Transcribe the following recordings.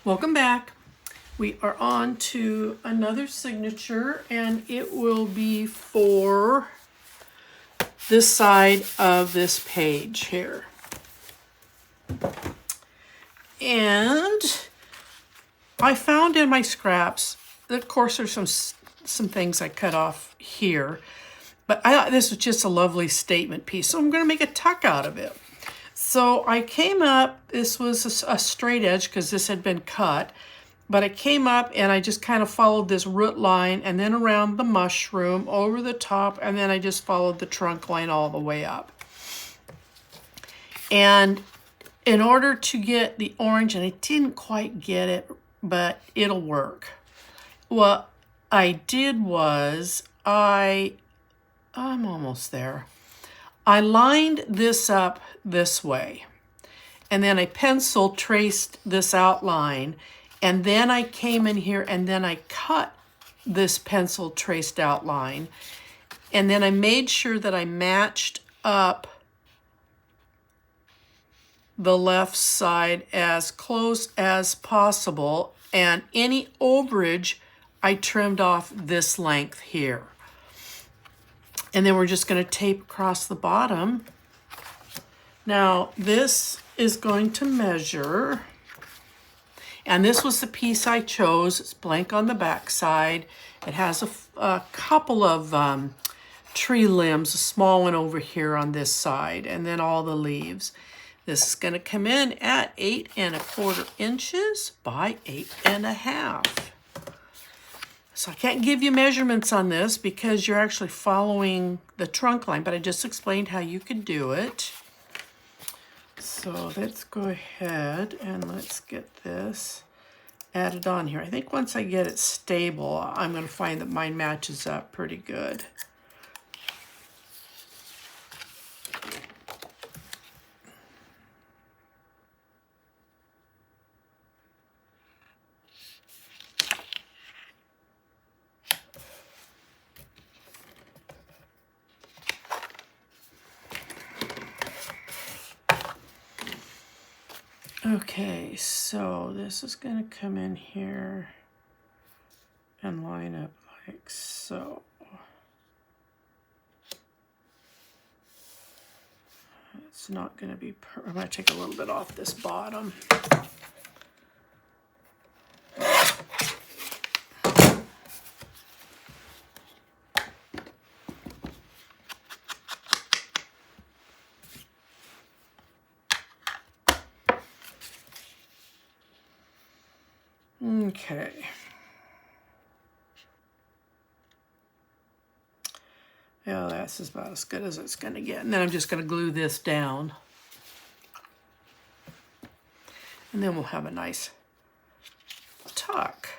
Welcome back. We are on to another signature, and it will be for this side of this page here. And I found in my scraps, of course there's some things I cut off here, but I thought this was just a lovely statement piece, so I'm going to make a tuck out of it. So I came up, this was a straight edge because this had been cut, but I came up and I just kind of followed this root line and then around the mushroom over the top, and then I just followed the trunk line all the way up. And in order to get the orange, and I didn't quite get it, but it'll work. What I did was I'm almost there. I lined this up this way, and then I pencil traced this outline, and then I came in here and then I cut this pencil traced outline, and then I made sure that I matched up the left side as close as possible, and any overage I trimmed off this length here. And then we're just going to tape across the bottom. Now this is going to measure, and this was the piece I chose. It's blank on the back side. It has a couple of tree limbs, a small one over here on this side, and then all the leaves. This is going to come in at 8 1/4 inches by 8 1/2. So I can't give you measurements on this because you're actually following the trunk line, but I just explained how you could do it. So let's go ahead and let's get this added on here. I think once I get it stable, I'm going to find that mine matches up pretty good. Okay, so this is going to come in here and line up like so. It's not going to be, I'm going to take a little bit off this bottom. Okay. Yeah, that's about as good as it's going to get. And then I'm just going to glue this down. And then we'll have a nice tuck.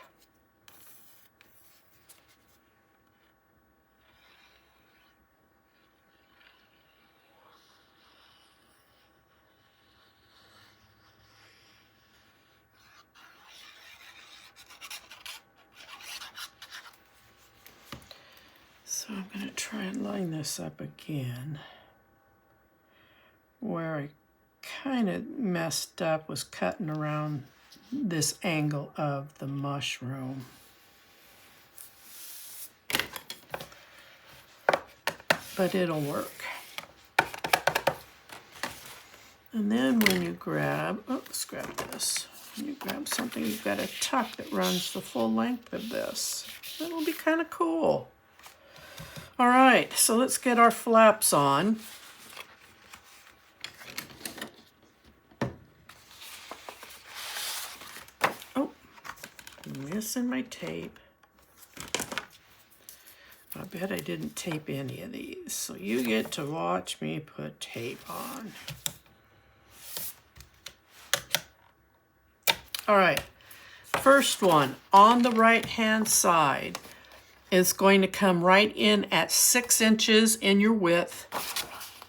So I'm going to try and line this up again. Where I kind of messed up was cutting around this angle of the mushroom. But it'll work. And then when you grab, let's grab this. When you grab something, you've got a tuck that runs the full length of this. That'll be kind of cool. All right, so let's get our flaps on. Oh, missing my tape. I bet I didn't tape any of these, so you get to watch me put tape on. All right, first one on the right-hand side is going to come right in at 6 inches in your width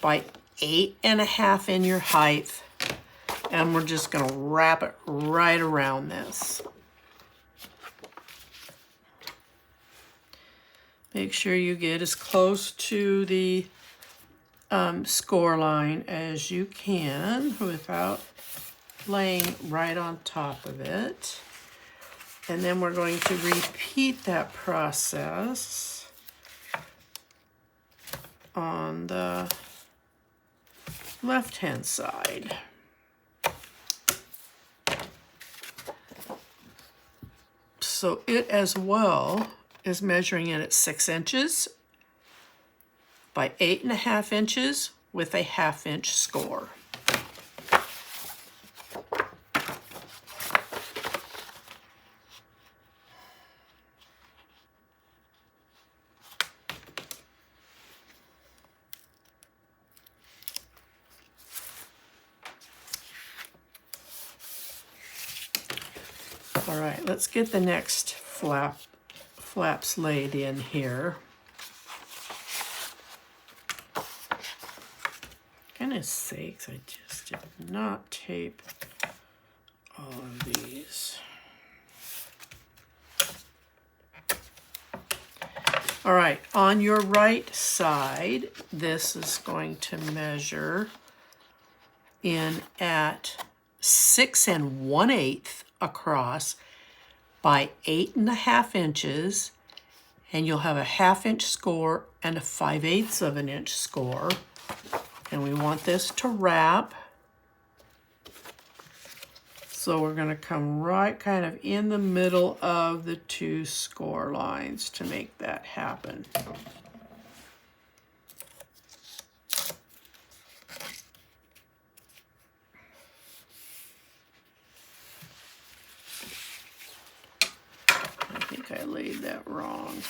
by 8 1/2 in your height. And we're just going to wrap it right around this. Make sure you get as close to the score line as you can without laying right on top of it. And then we're going to repeat that process on the left-hand side. So it as well is measuring it at 6 inches by 8.5 inches with a 1/2 inch score. All right, let's get the next flaps laid in here. Goodness sakes, I just did not tape all of these. All right, on your right side, this is going to measure in at 6 1/8 across by 8.5 inches, and you'll have a 1/2 inch score and a 5/8 of an inch score. And we want this to wrap. So we're going to come right kind of in the middle of the two score lines to make that happen. I think I laid that wrong.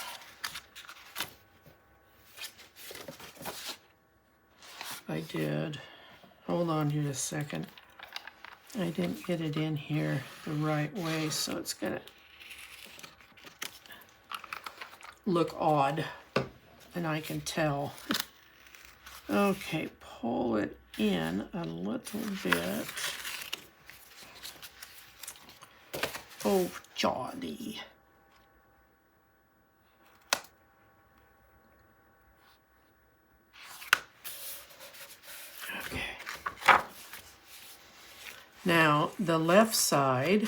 I did. Hold on here a second. I didn't get it in here the right way, so it's gonna look odd, and I can tell. Okay, pull it in a little bit. Oh, jolly. Okay. Now, the left side,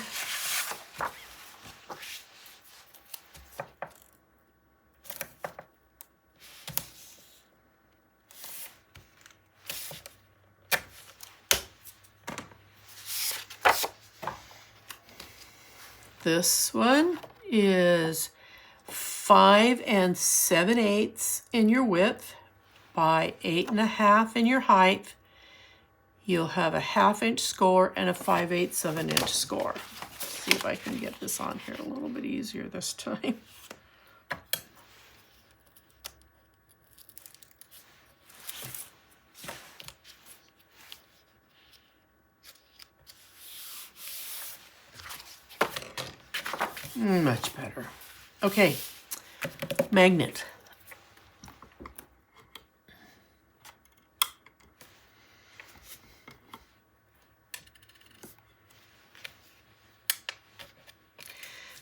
this one is 5 7/8 in your width by 8.5 in your height. You'll have a 1/2 inch score and a 5/8 of an inch score. Let's see if I can get this on here a little bit easier this time. Much better. Okay, magnet.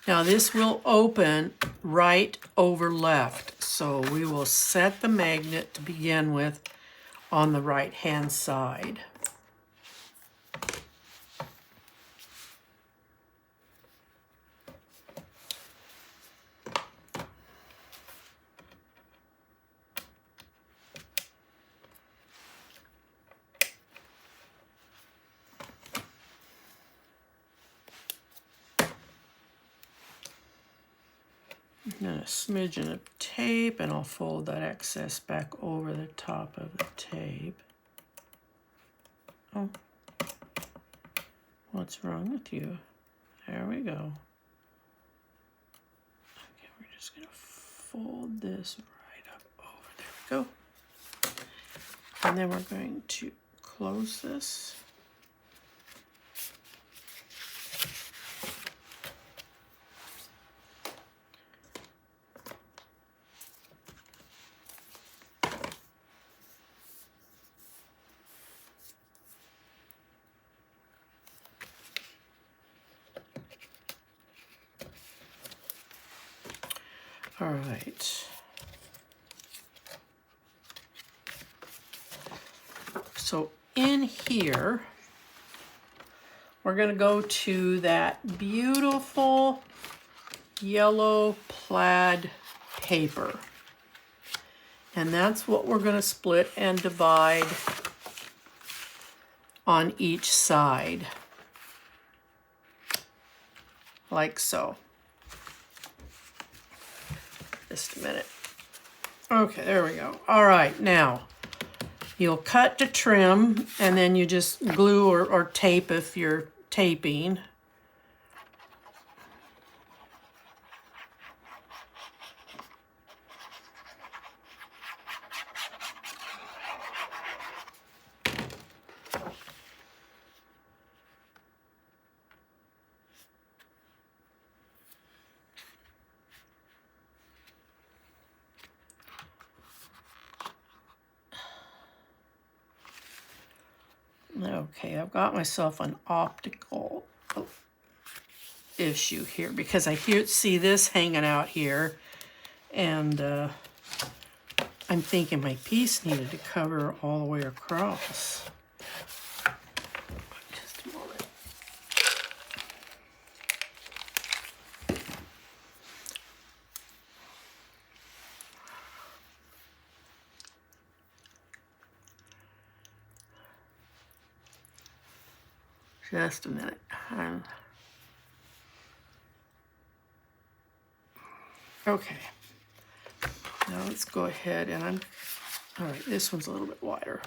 Now this will open right over left, so we will set the magnet to begin with on the right hand side. And a smidgen of tape, and I'll fold that excess back over the top of the tape. Oh, what's wrong with you? There we go. Okay, we're just gonna fold this right up over. There we go. And then we're going to close this. All right. So in here, we're going to go to that beautiful yellow plaid paper. And that's what we're going to split and divide on each side, like so. Just a minute. Okay, there we go. All right, now you'll cut to trim, and then you just glue or tape if you're taping. Okay, I've got myself an optical issue here because I see this hanging out here, and I'm thinking my piece needed to cover all the way across. Just a moment. Just a minute. Okay. Now let's go ahead and all right, this one's a little bit wider.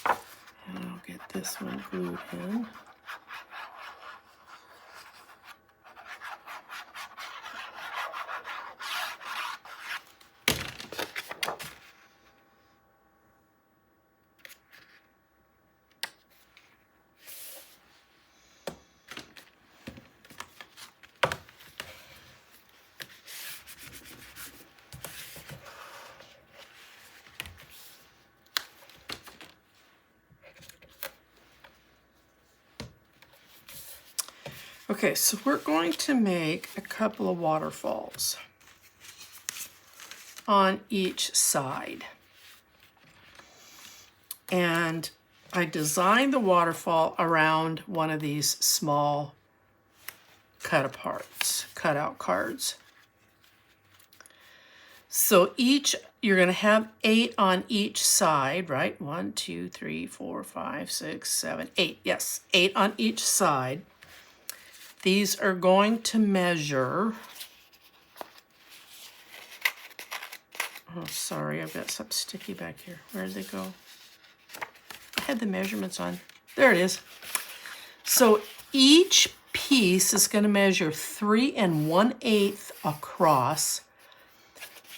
And I'll get this one glued in. Okay, so we're going to make a couple of waterfalls on each side. And I designed the waterfall around one of these small cutout cards. So you're going to have 8 on each side, right? 1, 2, 3, 4, 5, 6, 7, 8. Yes, 8 on each side. These are going to measure, oh, sorry, I've got something sticky back here. Where did it go? I had the measurements on. There it is. So each piece is going to measure 3 1/8 across,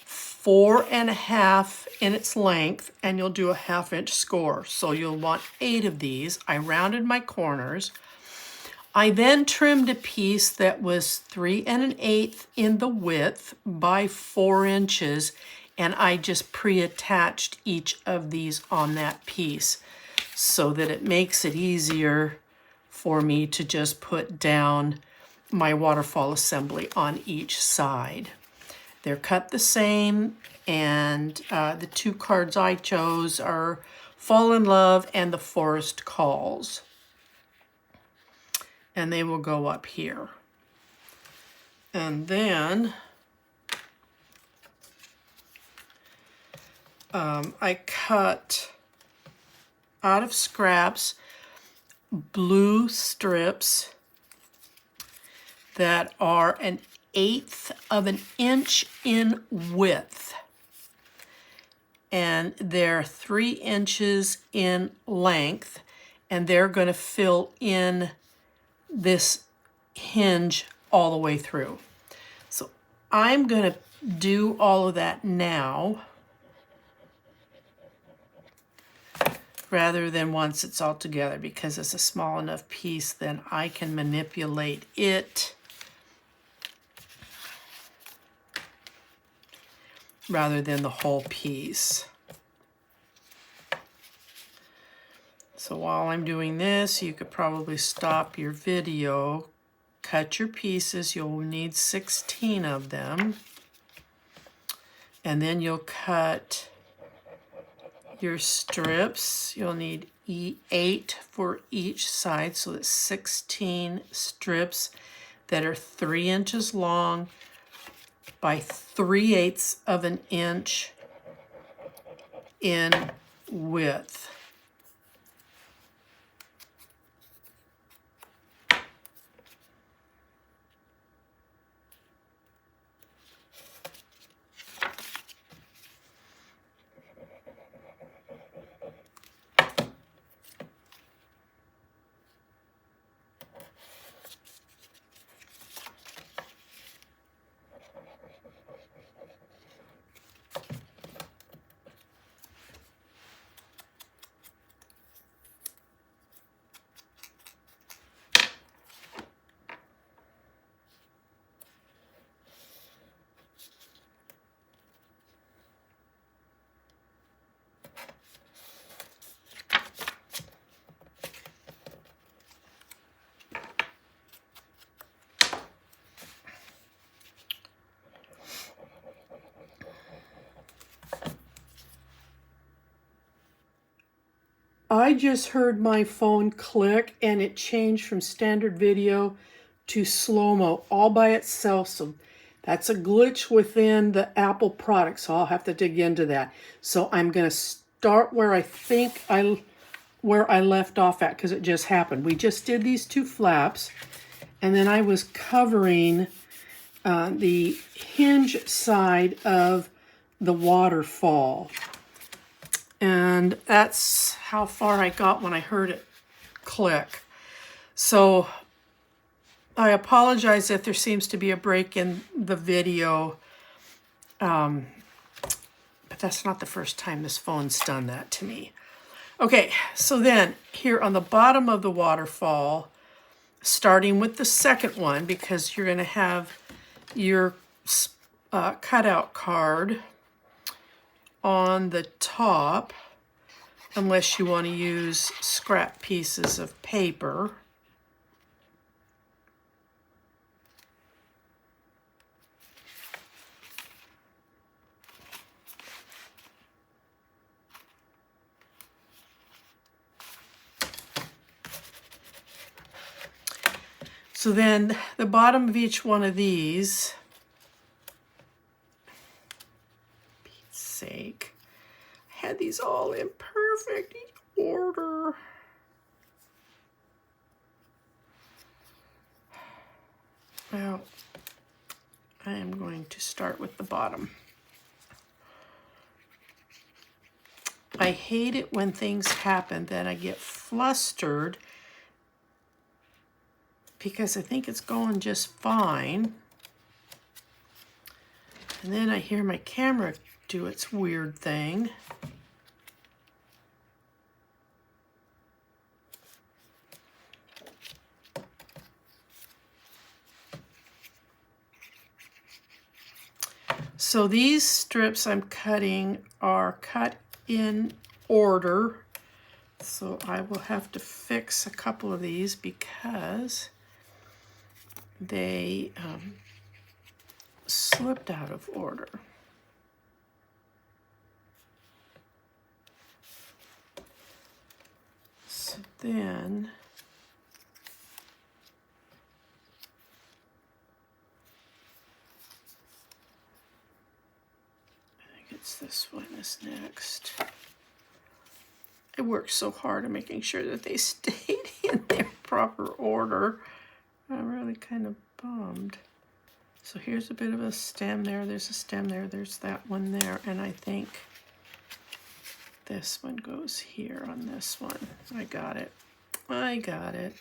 4 1/2 in its length, and you'll do a 1/2 inch score. So you'll want 8 of these. I rounded my corners. I then trimmed a piece that was 3 1/8 in the width by 4 inches, and I just pre-attached each of these on that piece so that it makes it easier for me to just put down my waterfall assembly on each side. They're cut the same, and the 2 cards I chose are Fall in Love and The Forest Calls. And they will go up here. And then I cut out of scraps blue strips that are 1/8 of an inch in width. And they're 3 inches in length, and they're going to fill in this hinge all the way through. So I'm going to do all of that now rather than once it's all together, because it's a small enough piece, then I can manipulate it rather than the whole piece. So while I'm doing this, you could probably stop your video, cut your pieces. You'll need 16 of them. And then you'll cut your strips. You'll need 8 for each side, so that's 16 strips that are 3 inches long by 3/8 of an inch in width. I just heard my phone click and it changed from standard video to slow-mo all by itself. So that's a glitch within the Apple product. So I'll have to dig into that. So I'm going to start where I think where I left off at, because it just happened. We just did these 2 flaps, and then I was covering the hinge side of the waterfall. And that's how far I got when I heard it click. So I apologize if there seems to be a break in the video. But that's not the first time this phone's done that to me. Okay, so then here on the bottom of the waterfall, starting with the second one, because you're going to have your cutout card on the top, unless you want to use scrap pieces of paper. So then the bottom of each one of these, for Pete's sake, I had these all in perfect order. Well, I am going to start with the bottom. I hate it when things happen that I get flustered, because I think it's going just fine. And then I hear my camera do its weird thing. So these strips I'm cutting are cut in order. So I will have to fix a couple of these because they slipped out of order. So then I think it's this one is next. I worked so hard on making sure that they stayed in their proper order. I'm really kind of bummed. So here's a bit of a stem there, there's a stem there, there's that one there, and I think this one goes here on this one. I got it. I got it.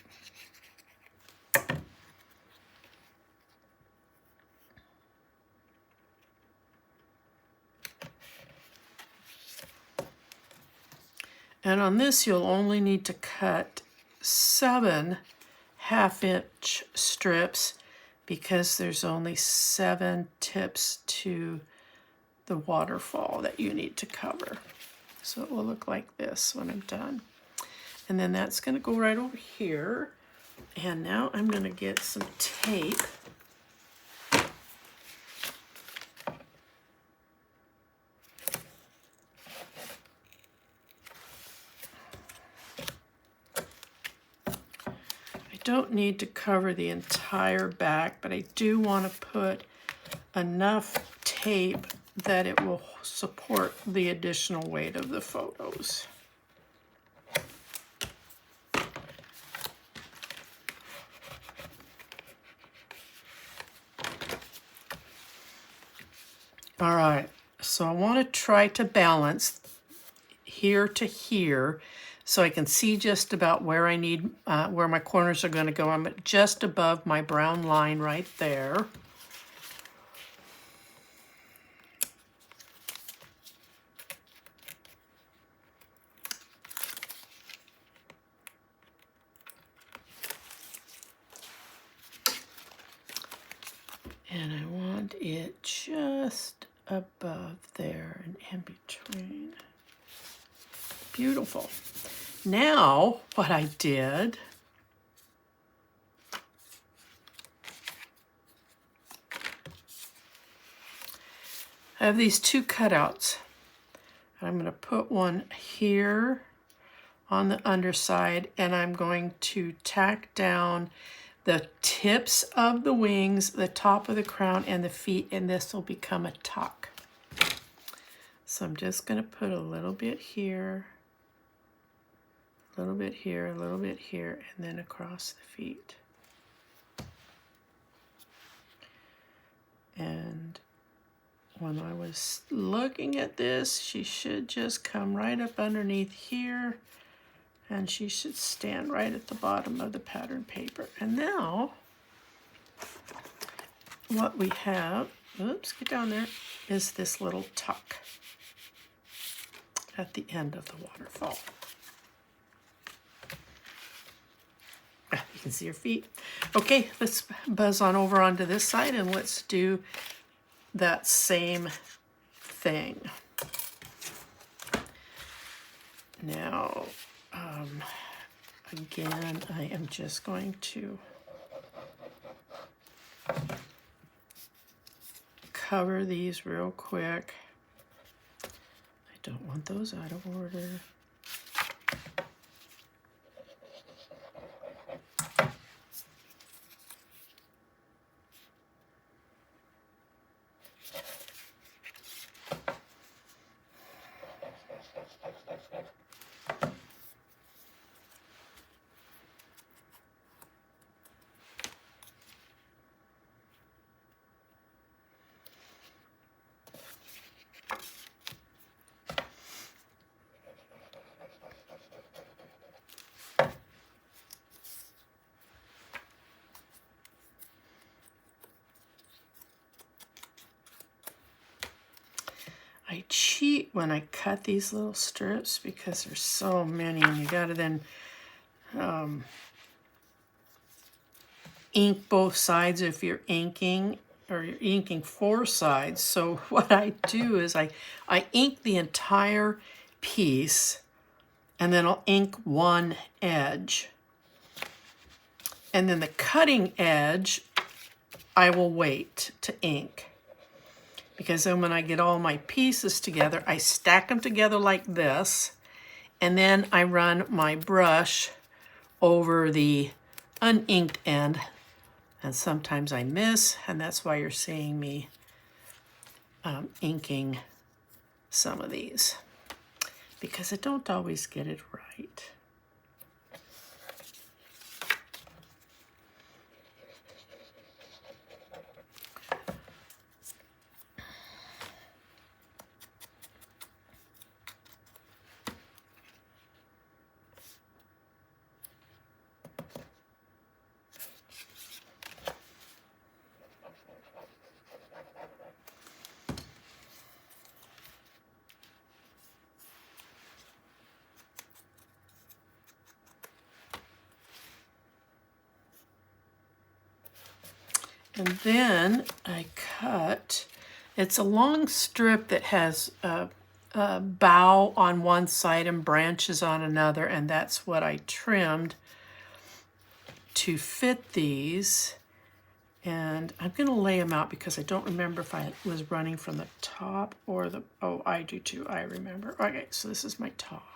And on this, you'll only need to cut 7 half-inch strips because there's only 7 tips to the waterfall that you need to cover. So it will look like this when I'm done. And then that's going to go right over here. And now I'm going to get some tape. I don't need to cover the entire back, but I do want to put enough tape that it will support the additional weight of the photos. All right, so I want to try to balance here to here so I can see just about where I need, where my corners are going to go. I'm just above my brown line right there. And I want it just above there and in between. Beautiful. Now, what I did, I have these two cutouts. I'm going to put one here on the underside, and I'm going to tack down the tips of the wings, the top of the crown, and the feet, and this will become a tuck. So I'm just going to put a little bit here, a little bit here, a little bit here, and then across the feet. And when I was looking at this, she should just come right up underneath here, and she should stand right at the bottom of the pattern paper. And now, what we have, oops, get down there, is this little tuck at the end of the waterfall. You can see your feet. Okay, let's buzz on over onto this side and let's do that same thing. Now, again, I am just going to cover these real quick. I don't want those out of order. I cheat when I cut these little strips because there's so many, and you gotta then ink both sides if you're inking, or you're inking 4 sides. So what I do is I ink the entire piece, and then I'll ink one edge. And then the cutting edge, I will wait to ink. Because then when I get all my pieces together, I stack them together like this, and then I run my brush over the uninked end, and sometimes I miss, and that's why you're seeing me inking some of these, because I don't always get it right. And then I cut, it's a long strip that has a bough on one side and branches on another, and that's what I trimmed to fit these. And I'm going to lay them out because I don't remember if I was running from the top or the, oh, I do too, I remember. Okay, so this is my top.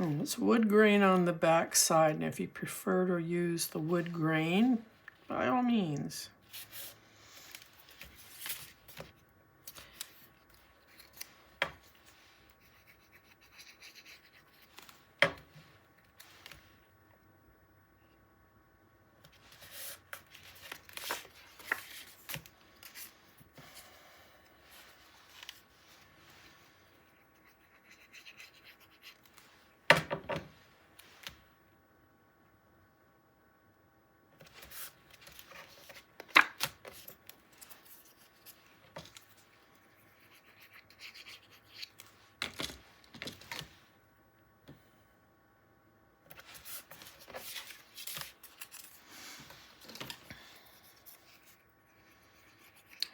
And it's wood grain on the back side, and if you prefer to use the wood grain, by all means.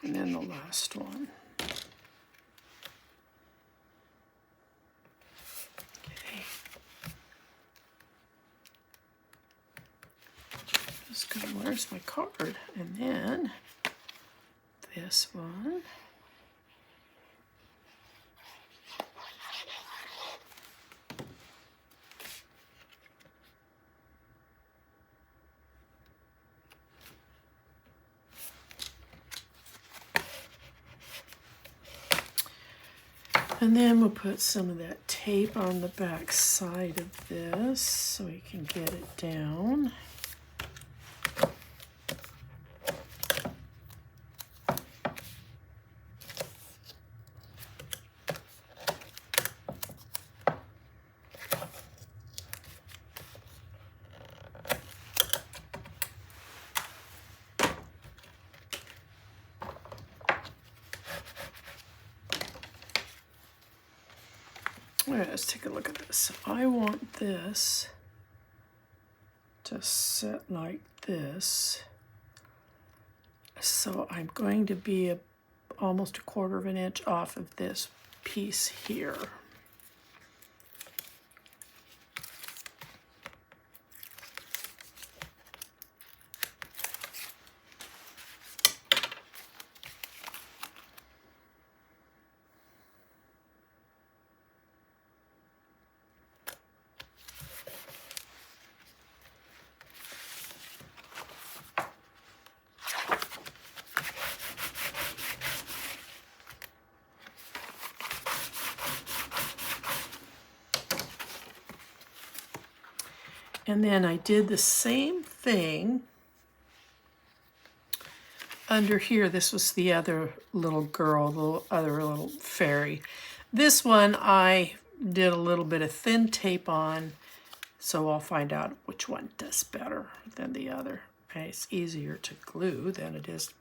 And then the last one. Okay. Just gonna, where's my card? And then this one. And then we'll put some of that tape on the back side of this so we can get it down. All right, let's take a look at this. I want this to sit like this. So I'm going to be almost 1/4 of an inch off of this piece here. And then I did the same thing under here. This was the other little girl, the other little fairy. This one I did a little bit of thin tape on, so I'll find out which one does better than the other. And it's easier to glue than it is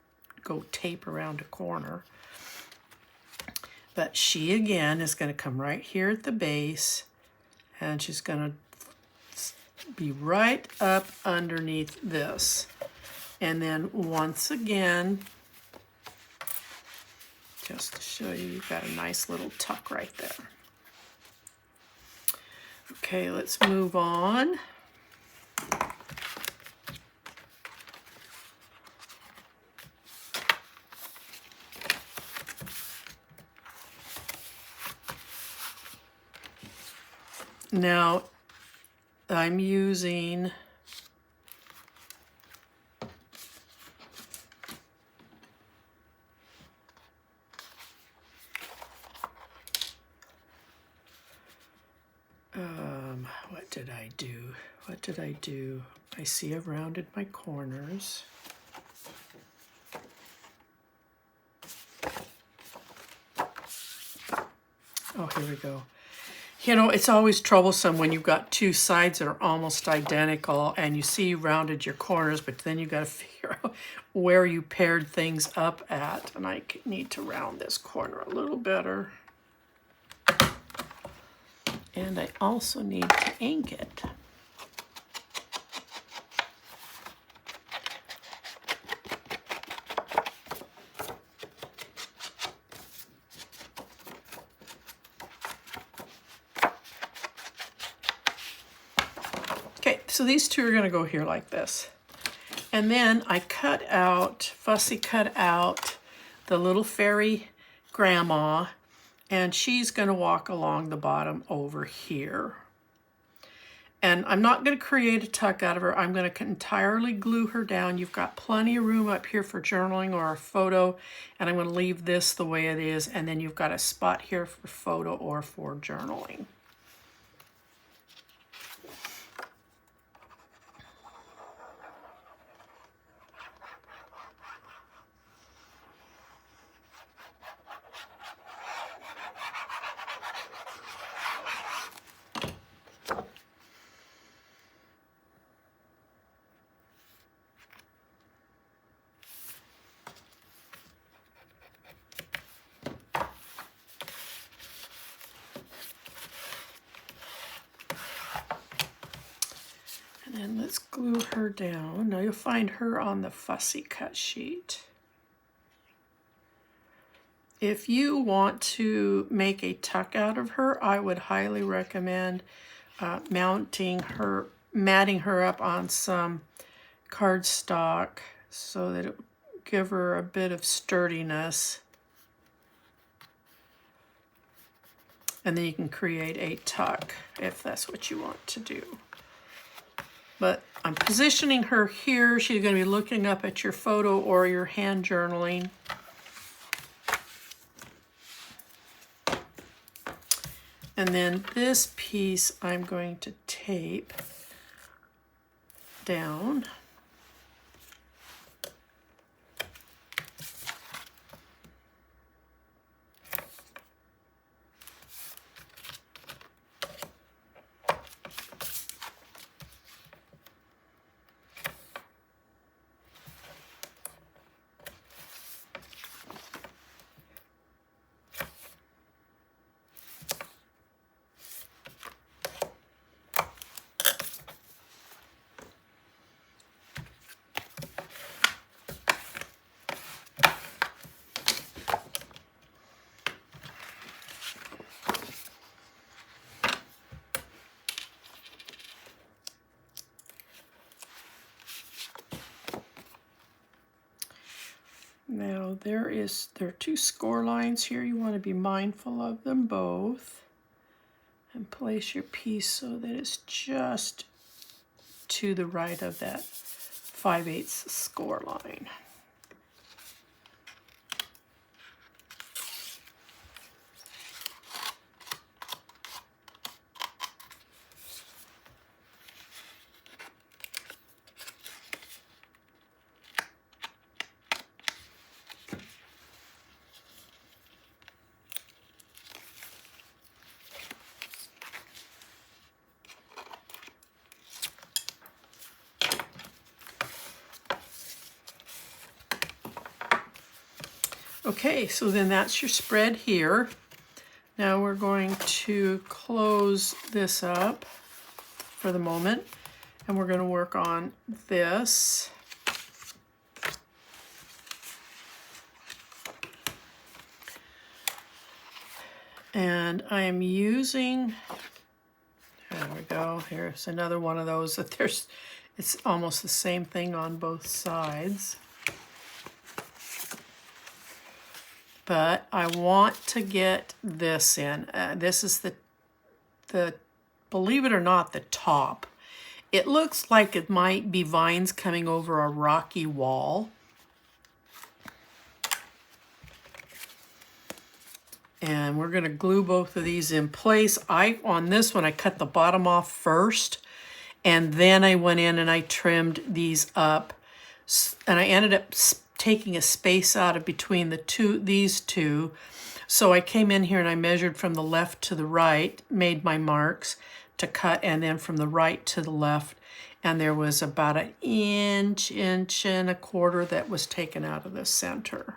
go tape around a corner. But she again is going to come right here at the base, and she's going to be right up underneath this. And then once again, just to show you, you've got a nice little tuck right there. Okay, let's move on. Now, I'm using what did I do? What did I do? I see I've rounded my corners. Oh, here we go. You know, it's always troublesome when you've got two sides that are almost identical and you see you rounded your corners, but then you've got to figure out where you paired things up at. And I need to round this corner a little better. And I also need to ink it. Okay, so these two are going to go here like this. And then I fussy cut out the little fairy grandma, and she's going to walk along the bottom over here. And I'm not going to create a tuck out of her. I'm going to entirely glue her down. You've got plenty of room up here for journaling or a photo. And I'm going to leave this the way it is. And then you've got a spot here for photo or for journaling. And then let's glue her down. Now you'll find her on the fussy cut sheet. If you want to make a tuck out of her, I would highly recommend matting her up on some cardstock so that it will give her a bit of sturdiness. And then you can create a tuck if that's what you want to do. But I'm positioning her here. She's going to be looking up at your photo or your hand journaling. And then this piece I'm going to tape down. Now there are two score lines here. You want to be mindful of them both and place your piece so that it's just to the right of that 5/8 score line. Okay, so then that's your spread here. Now we're going to close this up for the moment, and we're going to work on this. And I am using, there we go, here's another one of those that it's almost the same thing on both sides. But I want to get this in. This is the, believe it or not, the top. It looks like it might be vines coming over a rocky wall. And we're going to glue both of these in place. On this one, I cut the bottom off first, and then I went in and I trimmed these up. And I ended up taking a space out of between these two. So I came in here and I measured from the left to the right, made my marks to cut, and then from the right to the left. And there was about an inch and a quarter that was taken out of the center.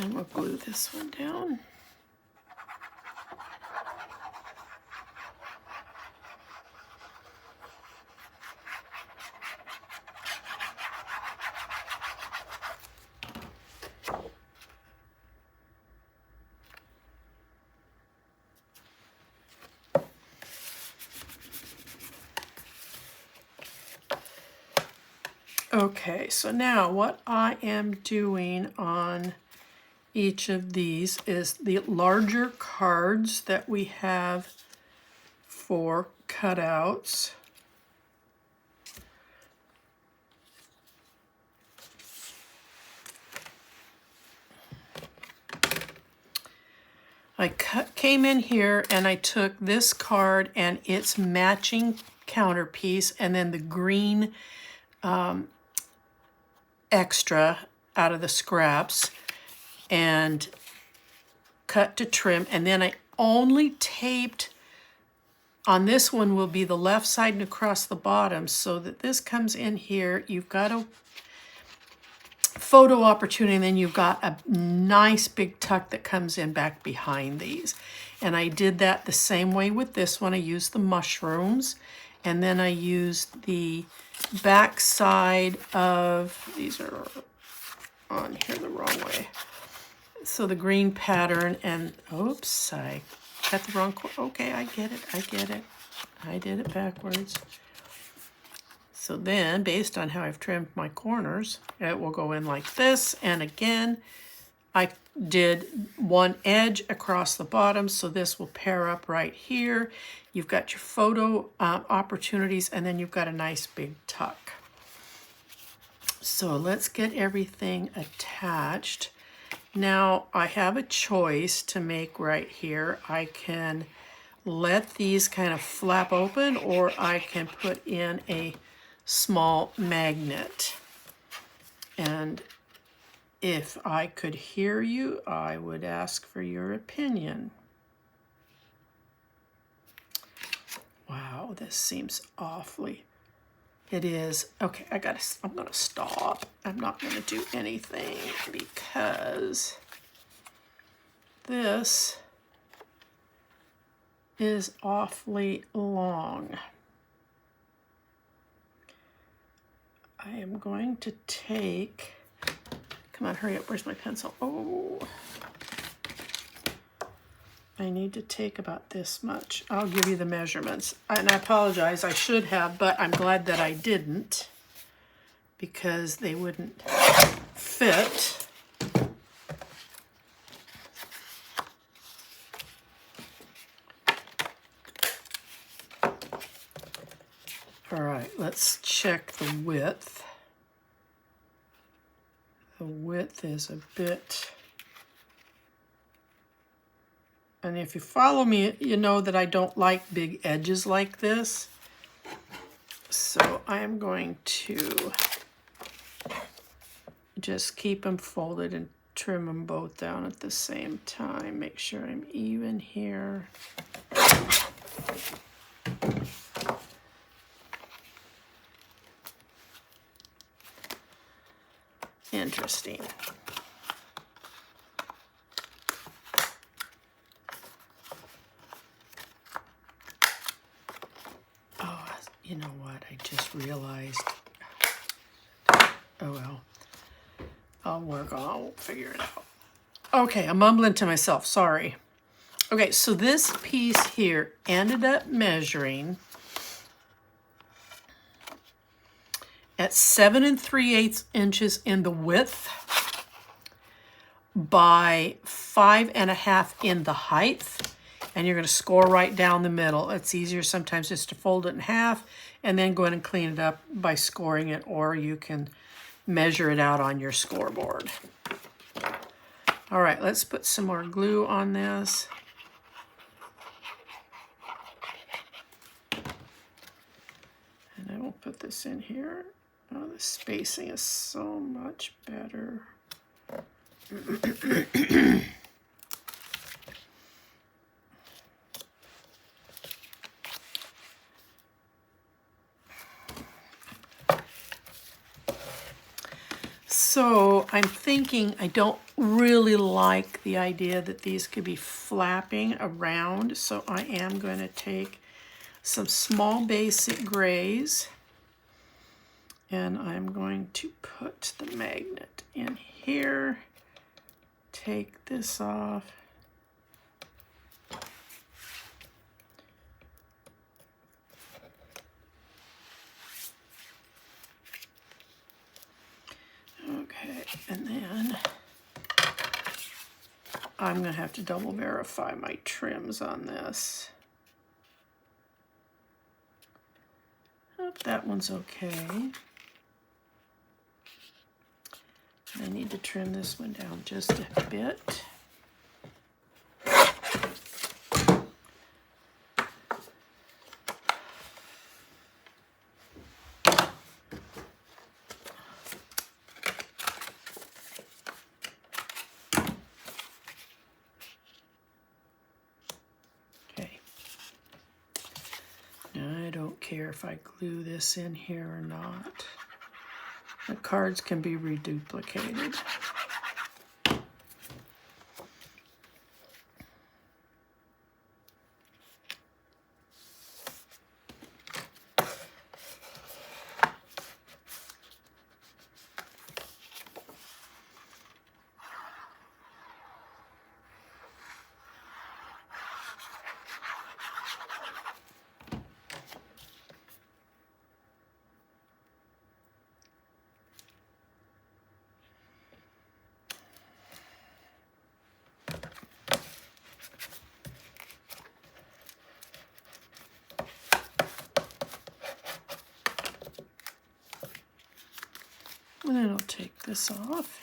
And we'll glue this one down. Okay, so now what I am doing on each of these is the larger cards that we have for cutouts. I came in here and I took this card and its matching counterpiece and then the green extra out of the scraps and cut to trim, and then I only taped on this one will be the left side and across the bottom so that this comes in here. You've got a photo opportunity and then you've got a nice big tuck that comes in back behind these. And I did that the same way with this one. I used the mushrooms and then I used the back side of, these are on here the wrong way. So the green pattern and, oops, I cut the wrong, okay, I get it. I did it backwards. So then, based on how I've trimmed my corners, it will go in like this. And again, I did one edge across the bottom, so this will pair up right here. You've got your photo opportunities, and then you've got a nice big tuck. So let's get everything attached. Now I have a choice to make right here. I can let these kind of flap open, or I can put in a small magnet. And if I could hear you, I would ask for your opinion. Wow, this seems awfully. It is. Okay, I'm gonna stop. I'm not gonna do anything because this is awfully long. I am going to take, come on, hurry up, where's my pencil? Oh, I need to take about this much. I'll give you the measurements. And I apologize, I should have, but I'm glad that I didn't because they wouldn't fit. All right, let's check the width. The width is a bit, and if you follow me, you know that I don't like big edges like this. So I am going to just keep them folded and trim them both down at the same time. Make sure I'm even here. Interesting. Oh, you know what? I just realized. Oh well. I'll figure it out. Okay, I'm mumbling to myself, sorry. Okay, so this piece here ended up measuring at 7 3/8 inches in the width by 5 1/2 in the height. And you're going to score right down the middle. It's easier sometimes just to fold it in half and then go in and clean it up by scoring it, or you can measure it out on your scoreboard. All right, let's put some more glue on this. And I will put this in here. Oh, the spacing is so much better. So I'm thinking I don't really like the idea that these could be flapping around. So I am going to take some small basic grays and I'm going to put the magnet in here. Take this off. And then I'm going to have to double verify my trims on this. Oh, that one's okay. I need to trim this one down just a bit. Okay. Now I don't care if I glue this in here or not. The cards can be reduplicated. And then I'll take this off.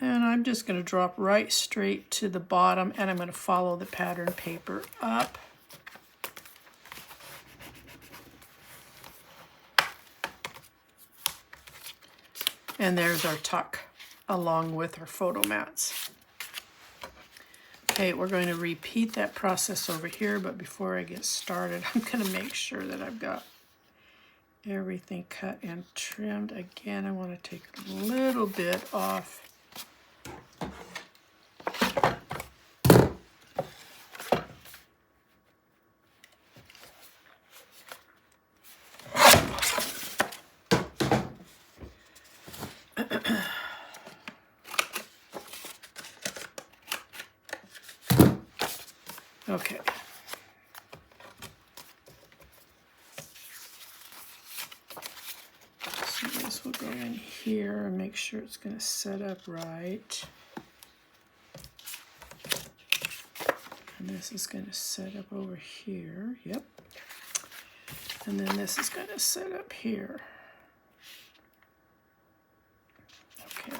And I'm just going to drop right straight to the bottom, and I'm going to follow the pattern paper up. And there's our tuck along with our photo mats. Okay, we're going to repeat that process over here, but before I get started, I'm going to make sure that I've got everything cut and trimmed. Again, I want to take a little bit off. Okay. So this will go in here and make sure it's going to set up right. And this is going to set up over here. Yep. And then this is going to set up here. Okay.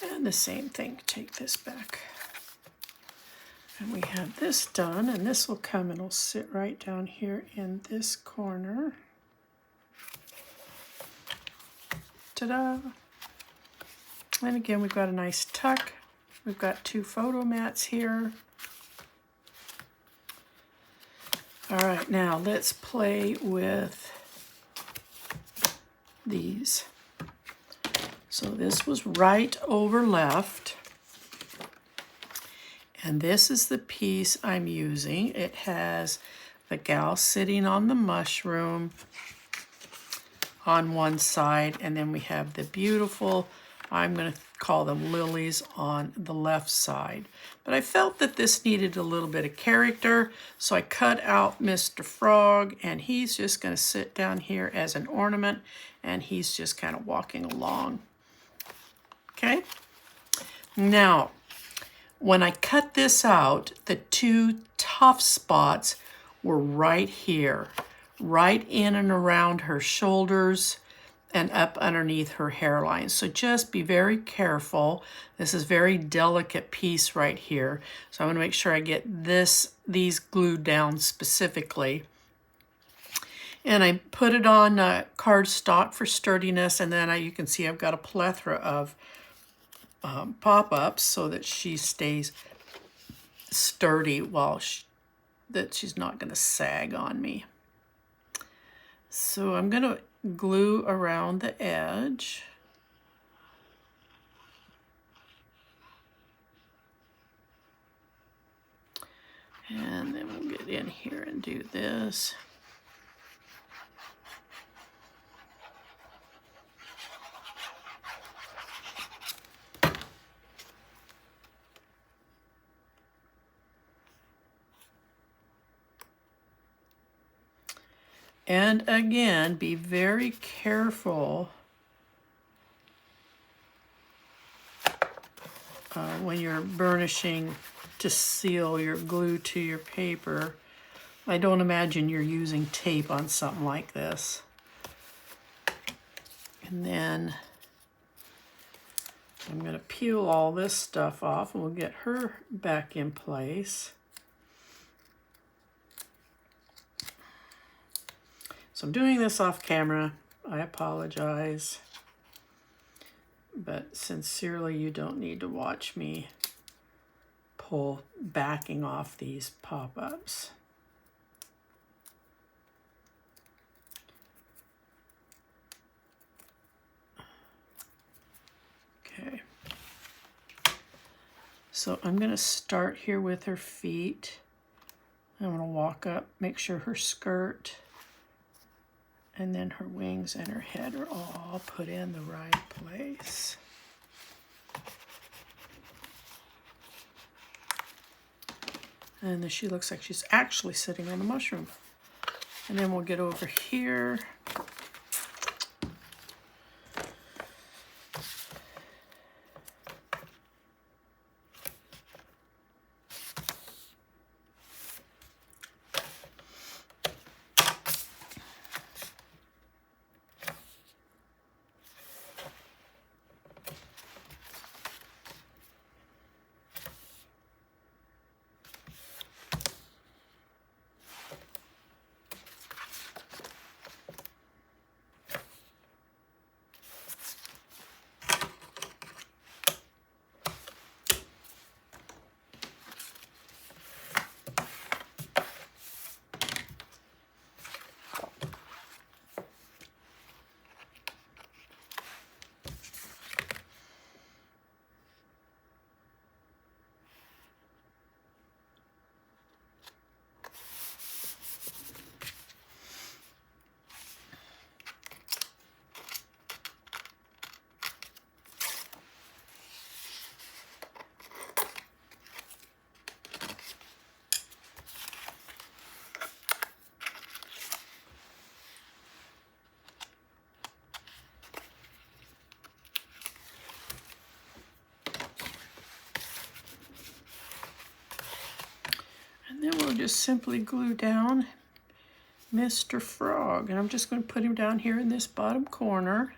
And the same thing, take this back. And we have this done, and this will come and it'll sit right down here in this corner. Ta-da! And again, we've got a nice tuck. We've got two photo mats here. All right, now let's play with these. So this was right over left. And this is the piece I'm using. It has the gal sitting on the mushroom on one side, and then we have the beautiful, I'm going to call them lilies, on the left side. But I felt that this needed a little bit of character, so I cut out Mr. Frog, and he's just going to sit down here as an ornament, and he's just kind of walking along. Okay? Now, when I cut this out, the two tough spots were right here, right in and around her shoulders and up underneath her hairline. So just be very careful. This is a very delicate piece right here. So I'm going to make sure I get these glued down specifically. And I put it on cardstock for sturdiness, and then you can see I've got a plethora of pop-ups so that she stays sturdy while that she's not going to sag on me. So I'm going to glue around the edge. And then we'll get in here and do this. And again, be very careful when you're burnishing to seal your glue to your paper. I don't imagine you're using tape on something like this. And then I'm going to peel all this stuff off, and we'll get her back in place. So I'm doing this off camera. I apologize. But sincerely, you don't need to watch me backing off these pop-ups. Okay. So I'm going to start here with her feet. I'm going to walk up, make sure her skirt and then her wings and her head are all put in the right place. And then she looks like she's actually sitting on a mushroom. And then we'll get over here. Then we'll just simply glue down Mr. Frog. And I'm just going to put him down here in this bottom corner.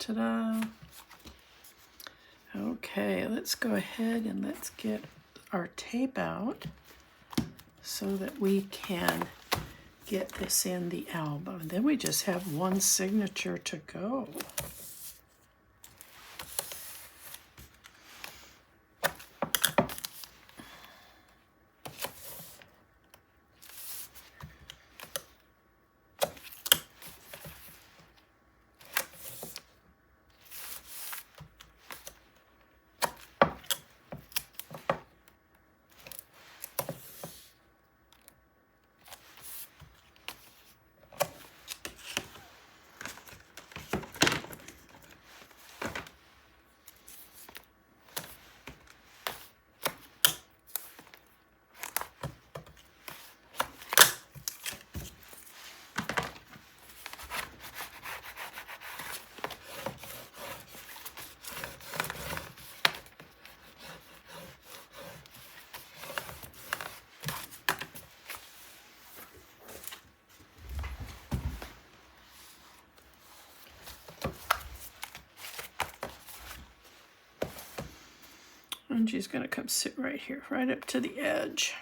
Ta-da. Okay, let's go ahead and let's get our tape out so that we can get this in the album. And then we just have one signature to go. And she's going to come sit right here, right up to the edge.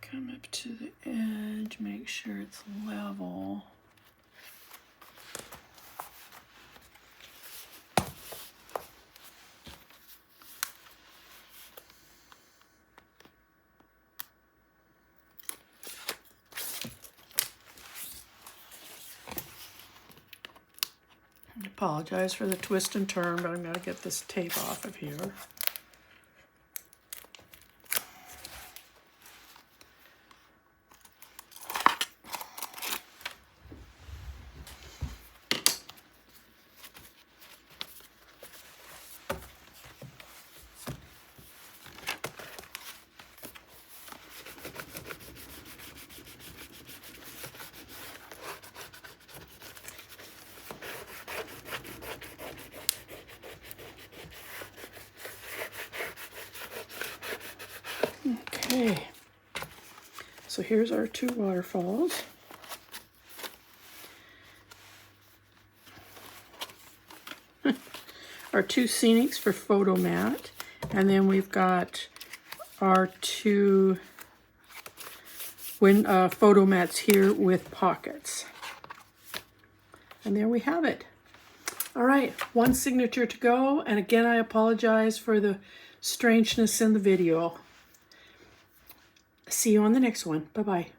Come up to the edge, make sure it's level. I apologize for the twist and turn, but I'm going to get this tape off of here. Okay, so here's our two waterfalls. Our two scenics for photo mat, and then we've got our two photo mats here with pockets. And there we have it. All right, one signature to go, and again I apologize for the strangeness in the video. See you on the next one. Bye-bye.